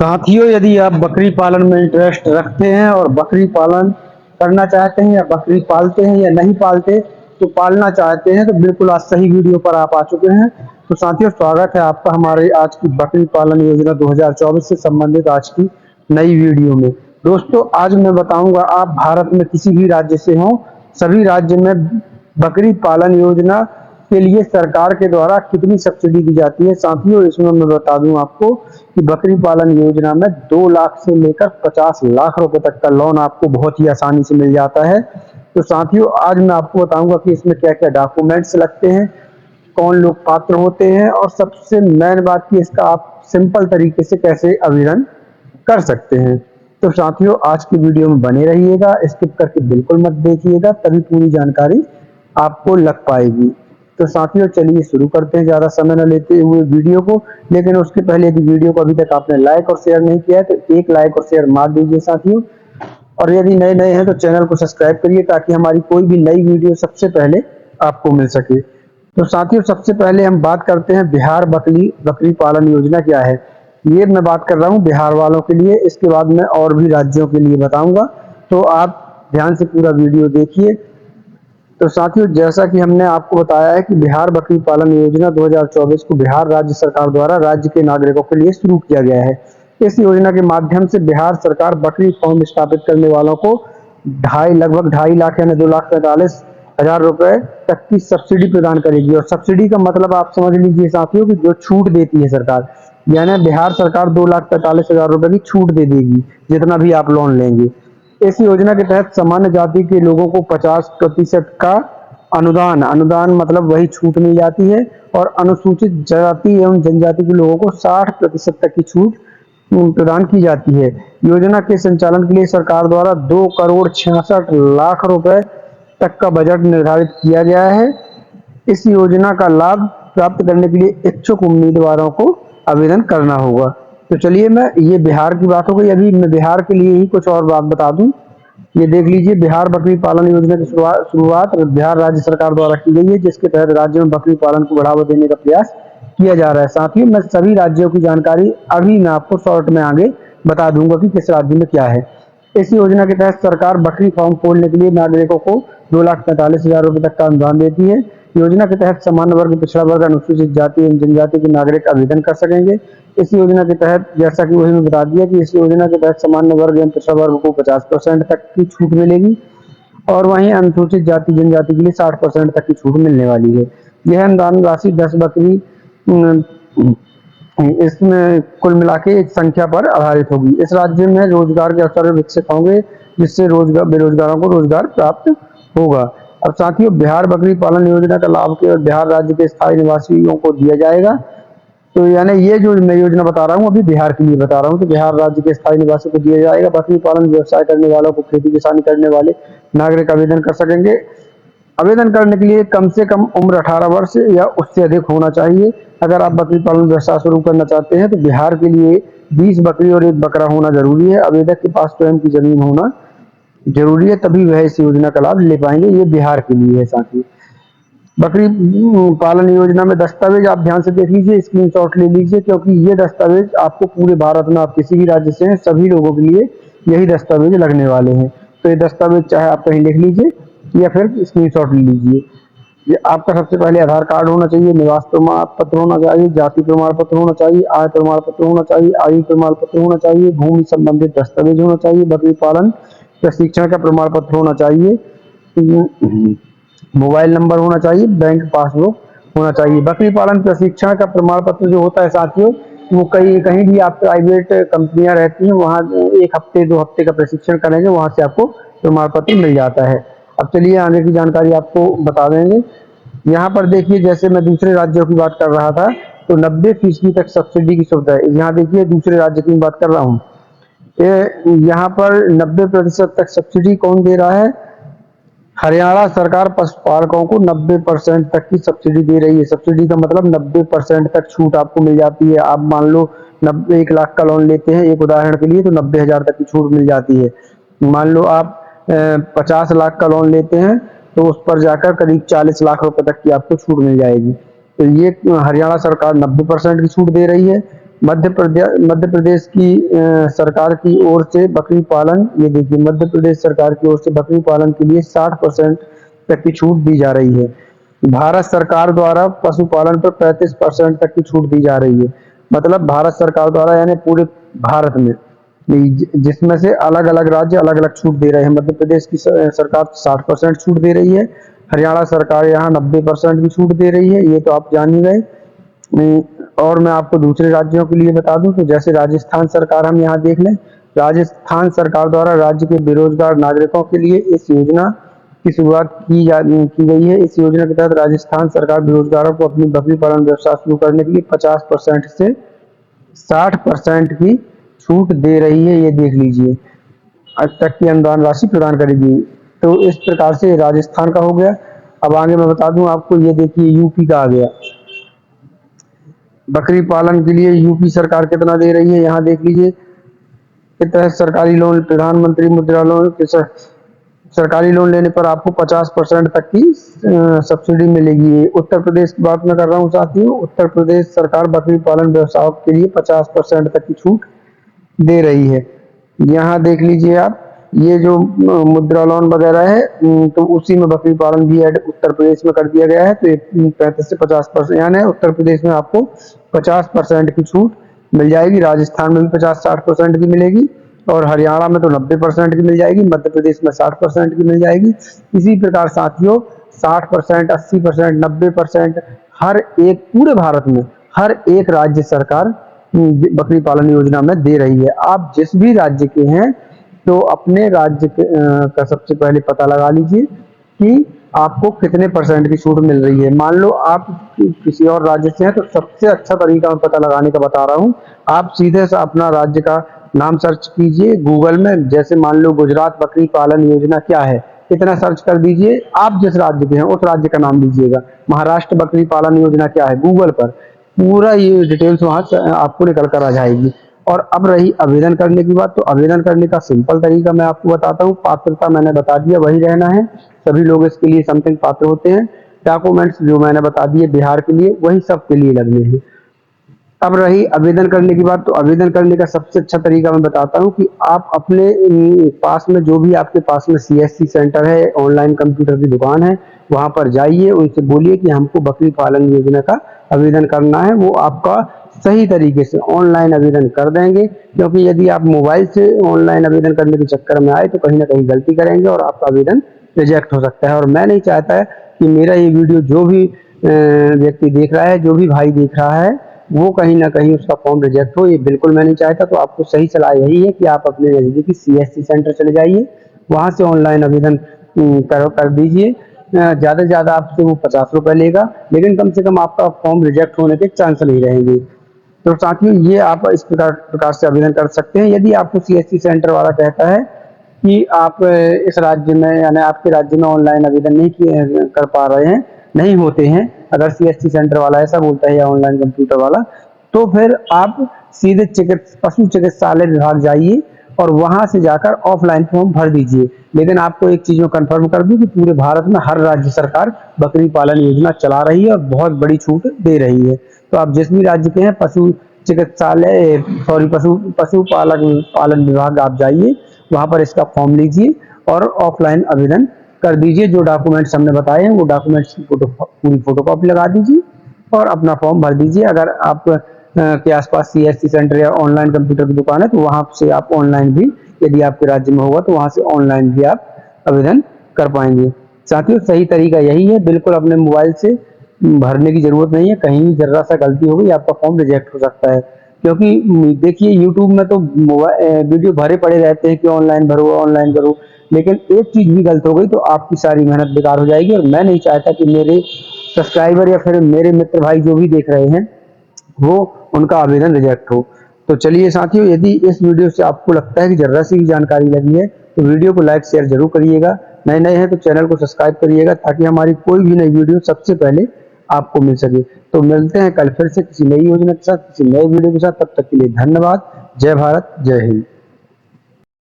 साथियों, यदि आप बकरी पालन में इंटरेस्ट रखते हैं और बकरी पालन करना चाहते हैं या बकरी पालते हैं या नहीं पालते तो पालना चाहते हैं तो बिल्कुल आज सही वीडियो पर आप आ चुके हैं। तो साथियों, स्वागत है आपका हमारे आज की बकरी पालन योजना 2024 से संबंधित आज की नई वीडियो में। दोस्तों, आज मैं बताऊंगा आप भारत में किसी भी राज्य से हों, सभी राज्य में बकरी पालन योजना के लिए सरकार के द्वारा कितनी सब्सिडी दी जाती है। साथियों, इसमें मैं बता दूं आपको कि बकरी पालन योजना में 2 लाख से लेकर 50 लाख रुपए तक का लोन आपको बहुत ही आसानी से मिल जाता है। तो साथियों, आज मैं आपको बताऊंगा कि इसमें क्या क्या डॉक्यूमेंट्स लगते हैं, कौन लोग पात्र होते हैं और सबसे मेन बात की इसका आप सिंपल तरीके से कैसे आवेदन कर सकते हैं। तो साथियों, आज की वीडियो में बने रहिएगा, स्किप करके बिल्कुल मत देखिएगा, तभी पूरी जानकारी आपको लग पाएगी। तो साथियों, चलिए शुरू करते हैं ज़्यादा समय न लेते हुए वीडियो को। लेकिन उसके पहले यदि वीडियो को अभी तक आपने लाइक और शेयर नहीं किया है तो एक लाइक और शेयर मार दीजिए साथियों। और यदि नए नए हैं तो चैनल को सब्सक्राइब करिए ताकि हमारी कोई भी नई वीडियो सबसे पहले आपको मिल सके। तो साथियों, सबसे पहले हम बात करते हैं बिहार बकरी पालन योजना क्या है। ये मैं बात कर रहा हूँ बिहार वालों के लिए, इसके बाद मैं और भी राज्यों के लिए बताऊंगा, तो आप ध्यान से पूरा वीडियो देखिए। तो साथियों, जैसा कि हमने आपको बताया है कि बिहार बकरी पालन योजना 2024 को बिहार राज्य सरकार द्वारा राज्य के नागरिकों के लिए शुरू किया गया है। इस योजना के माध्यम से बिहार सरकार बकरी फार्म स्थापित करने वालों को लगभग 2.5 लाख यानी 2,45,000 रुपए तक की सब्सिडी प्रदान करेगी। और सब्सिडी का मतलब आप समझ लीजिए साथियों कि जो छूट देती है सरकार, यानी बिहार सरकार 2,45,000 रुपए की छूट दे देगी जितना भी आप लोन लेंगे। इस योजना के तहत सामान्य जाति के लोगों को 50% का अनुदान मतलब वही छूट मिल जाती है, और अनुसूचित जाति एवं जनजाति के लोगों को 60% तक की छूट प्रदान की जाती है। योजना के संचालन के लिए सरकार द्वारा 2,66,00,000 रुपए तक का बजट निर्धारित किया गया है। इस योजना का लाभ प्राप्त करने के लिए इच्छुक उम्मीदवारों को आवेदन करना होगा। तो चलिए, मैं ये बिहार की बात हो गई, अभी मैं बिहार के लिए ही कुछ और बात बता दूं। ये देख लीजिए, बिहार बकरी पालन योजना की शुरुआत बिहार राज्य सरकार द्वारा की गई है, जिसके तहत राज्य में बकरी पालन को बढ़ावा देने का प्रयास किया जा रहा है। साथियों, मैं सभी राज्यों की जानकारी अभी मैं आपको शॉर्ट में आगे बता दूंगा कि किस राज्य में क्या है। इस योजना के तहत सरकार बकरी फार्म खोलने के लिए नागरिकों को 2,45,000 रुपए तक का अनुदान देती है। योजना के तहत सामान्य वर्ग, पिछड़ा वर्ग, अनुसूचित जाति एवं जनजाति के नागरिक आवेदन कर सकेंगे। इस योजना के तहत, जैसा कि वही मैं बता दिया कि इस योजना के तहत सामान्य वर्ग एवं पिछड़ा वर्ग को 50% तक की छूट मिलेगी, और वहीं अनुसूचित जाति जनजाति के लिए 60% तक की छूट मिलने वाली है। यह अनुदान राशि 10 बकरी इसमें कुल मिला के एक संख्या पर आधारित होगी। इस राज्य में रोजगार के अवसर विकसित होंगे, जिससे बेरोजगारों को रोजगार प्राप्त होगा। अब साथियों, बिहार बकरी पालन योजना का लाभ केवल बिहार राज्य के स्थायी निवासियों को दिया जाएगा। तो यानी ये जो मैं योजना बता रहा हूँ अभी बिहार के लिए बता रहा हूँ, तो बिहार राज्य के स्थायी निवासियों को दिया जाएगा। बकरी पालन व्यवसाय करने वालों को, खेती किसानी करने वाले नागरिक आवेदन कर सकेंगे। आवेदन करने के लिए कम से कम उम्र 18 वर्ष या उससे अधिक होना चाहिए। अगर आप बकरी पालन व्यवसाय शुरू करना चाहते हैं तो बिहार के लिए 20 बकरी और 1 बकरा होना जरूरी है। आवेदक के पास स्वयं की जमीन होना जरूरी है, तभी वह इस योजना का लाभ ले पाएंगे। ये बिहार के लिए है। साथी, बकरी पालन योजना में दस्तावेज आप ध्यान से देख लीजिए, स्क्रीनशॉट ले लीजिए, क्योंकि ये दस्तावेज आपको पूरे भारत में, आप किसी भी राज्य से हैं, सभी लोगों के लिए यही दस्तावेज लगने वाले हैं। तो ये दस्तावेज चाहे आप कहीं लिख लीजिए या फिर स्क्रीनशॉट ले लीजिए। ये आपका सबसे पहले आधार कार्ड होना चाहिए, निवास प्रमाण पत्र होना चाहिए, जाति प्रमाण पत्र होना चाहिए, आय प्रमाण पत्र होना चाहिए, आयु प्रमाण पत्र होना चाहिए, भूमि संबंधित दस्तावेज होना चाहिए, बकरी पालन प्रशिक्षण का प्रमाण पत्र होना चाहिए, मोबाइल नंबर होना चाहिए, बैंक पासबुक होना चाहिए। बकरी पालन प्रशिक्षण का प्रमाण पत्र जो होता है साथियों, वो कहीं भी आप प्राइवेट कंपनियां रहती हैं, वहाँ 1 हफ्ते 2 हफ्ते का प्रशिक्षण करेंगे, वहां से आपको प्रमाण पत्र मिल जाता है। अब चलिए आगे की जानकारी आपको बता देंगे। यहाँ पर देखिए, जैसे मैं दूसरे राज्यों की बात कर रहा था, तो 90% तक सब्सिडी की सुविधा है। यहाँ देखिए, दूसरे राज्य की बात कर रहा हूँ, यहाँ पर 90% तक सब्सिडी कौन दे रहा है? हरियाणा सरकार पशुपालकों को 90% तक की सब्सिडी दे रही है। सब्सिडी का मतलब 90% तक छूट आपको मिल जाती है। आप मान लो 1 लाख का लोन लेते हैं एक उदाहरण के लिए, तो 90,000 तक की छूट मिल जाती है। मान लो आप 50 लाख का लोन लेते हैं, तो उस पर जाकर करीब 40 लाख रुपए तक की आपको छूट मिल जाएगी। तो ये हरियाणा सरकार 90% की छूट दे रही है। मध्य प्रदेश की सरकार की ओर से बकरी पालन, ये देखिए मध्य प्रदेश सरकार की ओर से बकरी पालन के लिए 60% तक की छूट दी जा रही है। भारत सरकार द्वारा पशुपालन पर 35% तक की छूट दी जा रही है। मतलब भारत सरकार द्वारा यानी पूरे भारत में, जिसमें से अलग अलग राज्य अलग अलग छूट दे रहे हैं। मध्य प्रदेश की सरकार 60% छूट दे रही है, हरियाणा सरकार यहाँ 90% की छूट दे रही है, ये तो आप जान ही गए। और मैं आपको दूसरे राज्यों के लिए बता दूं तो जैसे राजस्थान सरकार हम यहाँ देख लें, राजस्थान सरकार द्वारा राज्य के बेरोजगार नागरिकों के लिए इस योजना की शुरुआत की गई है। इस योजना के तहत राजस्थान सरकार बेरोजगारों को अपनी बकरी पालन व्यवसाय शुरू करने के लिए 50% से 60% की छूट दे रही है। ये देख लीजिए, आज तक की अनुदान राशि प्रदान करेगी। तो इस प्रकार से राजस्थान का हो गया। अब आगे मैं बता दूं आपको, ये देखिए यूपी का आ गया। बकरी पालन के लिए यूपी सरकार कितना दे रही है, यहाँ देख लीजिए। के तहत सरकारी लोन, प्रधानमंत्री मुद्रा लोन के सरकारी लोन लेने पर आपको 50% तक की सब्सिडी मिलेगी। उत्तर प्रदेश की बात मैं कर रहा हूँ साथियों। उत्तर प्रदेश सरकार बकरी पालन व्यवसाय के लिए 50% तक की छूट दे रही है। यहाँ देख लीजिए आप, ये जो मुद्रा लोन वगैरह है, तो उसी में बकरी पालन भी ऐड उत्तर प्रदेश में कर दिया गया है। तो 35 से 50%, यानी उत्तर प्रदेश में आपको 50% की छूट मिल जाएगी। राजस्थान में भी 50-60% की मिलेगी, और हरियाणा में तो 90% की मिल जाएगी, मध्य प्रदेश में 60% की मिल जाएगी। इसी प्रकार साथियों 60%, 80%, 90% हर एक पूरे भारत में हर एक राज्य सरकार बकरी पालन योजना में दे रही है। आप जिस भी राज्य के हैं तो अपने राज्य का सबसे पहले पता लगा लीजिए कि आपको कितने % की छूट मिल रही है। मान लो आप किसी और राज्य से हैं तो सबसे अच्छा तरीका मैं पता लगाने का बता रहा हूँ। आप सीधे से अपना राज्य का नाम सर्च कीजिए गूगल में। जैसे मान लो गुजरात बकरी पालन योजना क्या है, इतना सर्च कर दीजिए। आप जिस राज्य के हैं उस राज्य का नाम लीजिएगा। महाराष्ट्र बकरी पालन योजना क्या है, गूगल पर पूरा ये डिटेल्स वहां से आपको निकल कर आ जाएगी। और अब रही आवेदन करने की बात, तो आवेदन करने का सिंपल तरीका मैं आपको बताता हूँ। पात्रता मैंने बता दिया, वही रहना है। सभी लोग इसके लिए समथिंग पात्र होते हैं। डॉक्यूमेंट्स जो मैंने बता दिए बिहार के लिए, वही सबके लिए लगने हैं। अब रही आवेदन करने की बात, तो आवेदन करने का सबसे अच्छा तरीका मैं बताता हूँ कि आप अपने पास में जो भी आपके पास में CSC सेंटर है, ऑनलाइन कंप्यूटर की दुकान है, वहां पर जाइए, उनसे बोलिए कि हमको बकरी पालन योजना का आवेदन करना है। वो आपका सही तरीके से ऑनलाइन आवेदन कर देंगे, क्योंकि यदि आप मोबाइल से ऑनलाइन आवेदन करने के चक्कर में आए तो कहीं ना कहीं गलती करेंगे और आपका आवेदन रिजेक्ट हो सकता है। और मैं नहीं चाहता है कि मेरा ये वीडियो जो भी व्यक्ति देख रहा है, जो भी भाई देख रहा है, वो कहीं ना कहीं उसका फॉर्म रिजेक्ट हो, ये बिल्कुल मैं नहीं चाहता। तो आपको सही सलाह यही है कि आप अपने नजदीकी CSC सेंटर चले जाइए, वहां से ऑनलाइन आवेदन कर दीजिए। ज्यादा से ज्यादा आपसे वो 50 रुपए लेगा, लेकिन कम से कम आपका फॉर्म रिजेक्ट होने के चांस नहीं रहेंगे। तो साथियों ये आप इस प्रकार से आवेदन कर सकते हैं। यदि आपको CSC सेंटर वाला कहता है कि आप इस राज्य में यानी आपके राज्य में ऑनलाइन आवेदन नहीं कर पा रहे हैं, नहीं होते हैं, अगर CSC सेंटर वाला ऐसा बोलता है या ऑनलाइन कंप्यूटर वाला, तो फिर आप सीधे पशु चिकित्सालय विभाग जाइए और वहां से जाकर ऑफलाइन फॉर्म भर दीजिए। लेकिन आपको एक चीज कंफर्म कर दूं कि पूरे भारत में हर राज्य सरकार बकरी पालन योजना चला रही है और बहुत बड़ी छूट दे रही है। तो आप जिस भी राज्य के हैं, पशु पालन विभाग आप जाइए, वहां पर इसका फॉर्म लीजिए और ऑफलाइन आवेदन कर दीजिए। जो डॉक्यूमेंट्स हमने बताए हैं वो डॉक्यूमेंट्स की पूरी फोटोकॉपी लगा दीजिए और अपना फॉर्म भर दीजिए। अगर आप के आसपास CSC सेंटर या ऑनलाइन कंप्यूटर की दुकान है तो वहां से आप ऑनलाइन भी, यदि आपके राज्य में होगा तो वहां से ऑनलाइन भी आप आवेदन कर पाएंगे। साथियों सही तरीका यही है, बिल्कुल अपने मोबाइल से भरने की जरूरत नहीं है। कहीं भी जरा सा गलती हो गई आपका फॉर्म रिजेक्ट हो सकता है, क्योंकि देखिए यूट्यूब में तो वीडियो भरे पड़े रहते हैं कि ऑनलाइन भरो ऑनलाइन करो, लेकिन एक चीज भी गलत हो गई तो आपकी सारी मेहनत बेकार हो जाएगी। और मैं नहीं चाहता कि मेरे सब्सक्राइबर या फिर मेरे मित्र भाई जो भी देख रहे हैं वो उनका आवेदन रिजेक्ट हो। तो चलिए साथियों, यदि इस वीडियो से आपको लगता है कि जरा सी भी जानकारी लगी है तो वीडियो को लाइक शेयर जरूर करिएगा। नए हैं तो चैनल को सब्सक्राइब करिएगा, ताकि हमारी कोई भी नई वीडियो सबसे पहले आपको मिल सके। तो मिलते हैं कल फिर से किसी नई योजना के साथ, किसी नए वीडियो के साथ। तब तक के लिए धन्यवाद। जय भारत, जय हिंद।